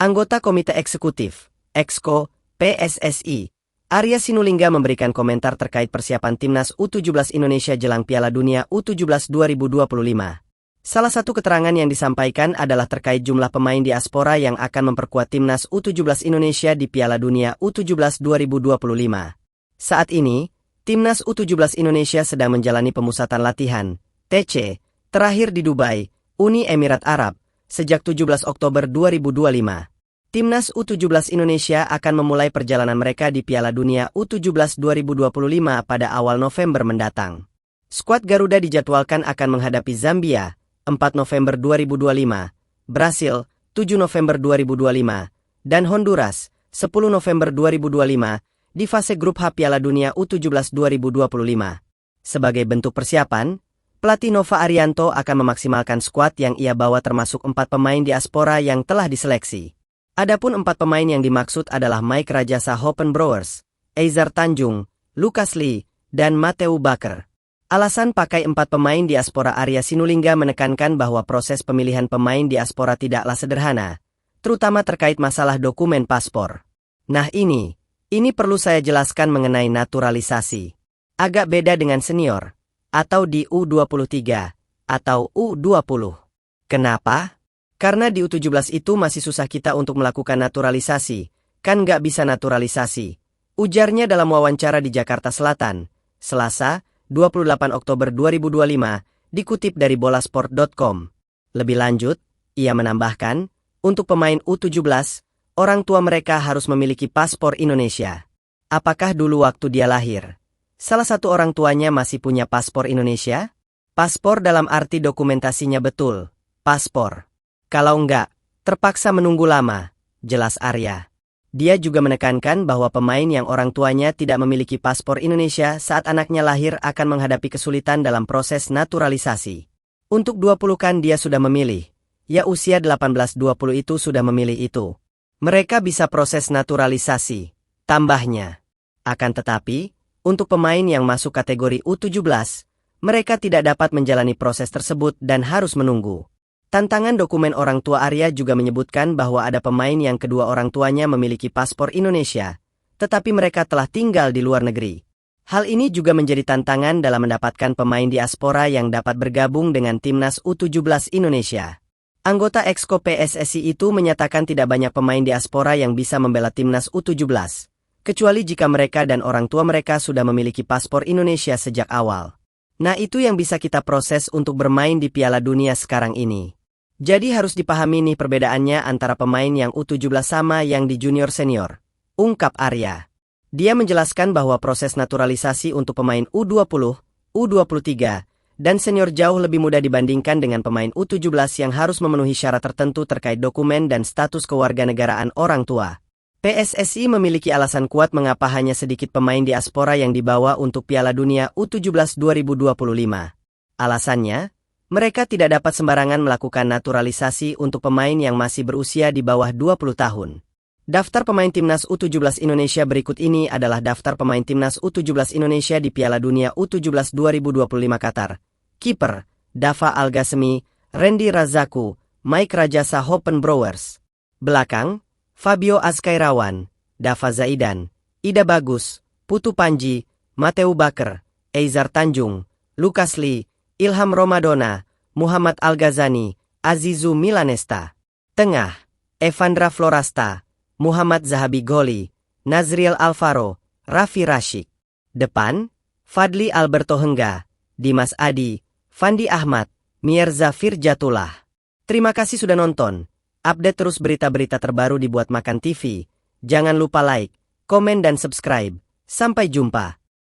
Anggota Komite Eksekutif, Exco, PSSI, Arya Sinulinga memberikan komentar terkait persiapan Timnas U17 Indonesia jelang Piala Dunia U17 2025. Salah satu keterangan yang disampaikan adalah terkait jumlah pemain diaspora yang akan memperkuat Timnas U17 Indonesia di Piala Dunia U17 2025. Saat ini, Timnas U17 Indonesia sedang menjalani pemusatan latihan, TC, terakhir di Dubai, Uni Emirat Arab, sejak 17 Oktober 2025. Timnas U17 Indonesia akan memulai perjalanan mereka di Piala Dunia U17 2025 pada awal November mendatang. Skuad Garuda dijadwalkan akan menghadapi Zambia, 4 November 2025, Brasil, 7 November 2025, dan Honduras, 10 November 2025, di fase grup H Piala Dunia U17 2025. Sebagai bentuk persiapan, pelatih Nova Arianto akan memaksimalkan skuad yang ia bawa termasuk 4 pemain diaspora yang telah diseleksi. Adapun 4 pemain yang dimaksud adalah Mike Rajasa Hoppenbrouwers, Eizar Tanjung, Lucas Lee, dan Mateu Bakker. Alasan pakai 4 pemain diaspora Arya Sinulinga menekankan bahwa proses pemilihan pemain diaspora tidaklah sederhana, terutama terkait masalah dokumen paspor. Nah ini perlu saya jelaskan mengenai naturalisasi. Agak beda dengan senior, atau di U23, atau U20. Kenapa? Karena di U17 itu masih susah kita untuk melakukan naturalisasi, kan nggak bisa naturalisasi. Ujarnya dalam wawancara di Jakarta Selatan, Selasa, 28 Oktober 2025, dikutip dari bolasport.com. Lebih lanjut, ia menambahkan, untuk pemain U17, orang tua mereka harus memiliki paspor Indonesia. Apakah dulu waktu dia lahir, salah satu orang tuanya masih punya paspor Indonesia? Paspor dalam arti dokumentasinya betul, paspor. Kalau enggak, terpaksa menunggu lama, jelas Arya. Dia juga menekankan bahwa pemain yang orang tuanya tidak memiliki paspor Indonesia saat anaknya lahir akan menghadapi kesulitan dalam proses naturalisasi. Untuk 20 kan dia sudah memilih, ya usia 18-20 itu sudah memilih itu. Mereka bisa proses naturalisasi, tambahnya. Akan tetapi, untuk pemain yang masuk kategori U17, mereka tidak dapat menjalani proses tersebut dan harus menunggu. Tantangan dokumen orang tua Arya juga menyebutkan bahwa ada pemain yang kedua orang tuanya memiliki paspor Indonesia, tetapi mereka telah tinggal di luar negeri. Hal ini juga menjadi tantangan dalam mendapatkan pemain diaspora yang dapat bergabung dengan Timnas U17 Indonesia. Anggota Exco PSSI itu menyatakan tidak banyak pemain diaspora yang bisa membela Timnas U17, kecuali jika mereka dan orang tua mereka sudah memiliki paspor Indonesia sejak awal. Nah itu yang bisa kita proses untuk bermain di Piala Dunia sekarang ini. Jadi harus dipahami nih perbedaannya antara pemain yang U17 sama yang di junior senior, ungkap Arya. Dia menjelaskan bahwa proses naturalisasi untuk pemain U20, U23, dan senior jauh lebih mudah dibandingkan dengan pemain U17 yang harus memenuhi syarat tertentu terkait dokumen dan status kewarganegaraan orang tua. PSSI memiliki alasan kuat mengapa hanya sedikit pemain diaspora yang dibawa untuk Piala Dunia U17 2025. Alasannya, mereka tidak dapat sembarangan melakukan naturalisasi untuk pemain yang masih berusia di bawah 20 tahun. Daftar pemain Timnas U17 Indonesia berikut ini adalah daftar pemain Timnas U17 Indonesia di Piala Dunia U17 2025 Qatar. Kiper, Dava Al-Ghasemi, Randy Razaku, Mike Rajasa Hoppenbrouwers. Belakang, Fabio Azkairawan, Dava Zaidan, Ida Bagus, Putu Panji, Mateu Bakker, Eizar Tanjung, Lucas Lee, Ilham Romadona, Muhammad Al-Ghazani, Azizu Milanesta. Tengah, Evandra Florasta, Muhammad Zahabi Goli, Nazriel Alvaro, Raffi Rashik. Depan, Fadli Alberto Hengga, Dimas Adi, Fandi Ahmad, Mirza Firjatullah. Terima kasih sudah nonton. Update terus berita-berita terbaru di Buat Makan TV. Jangan lupa like, komen dan subscribe. Sampai jumpa.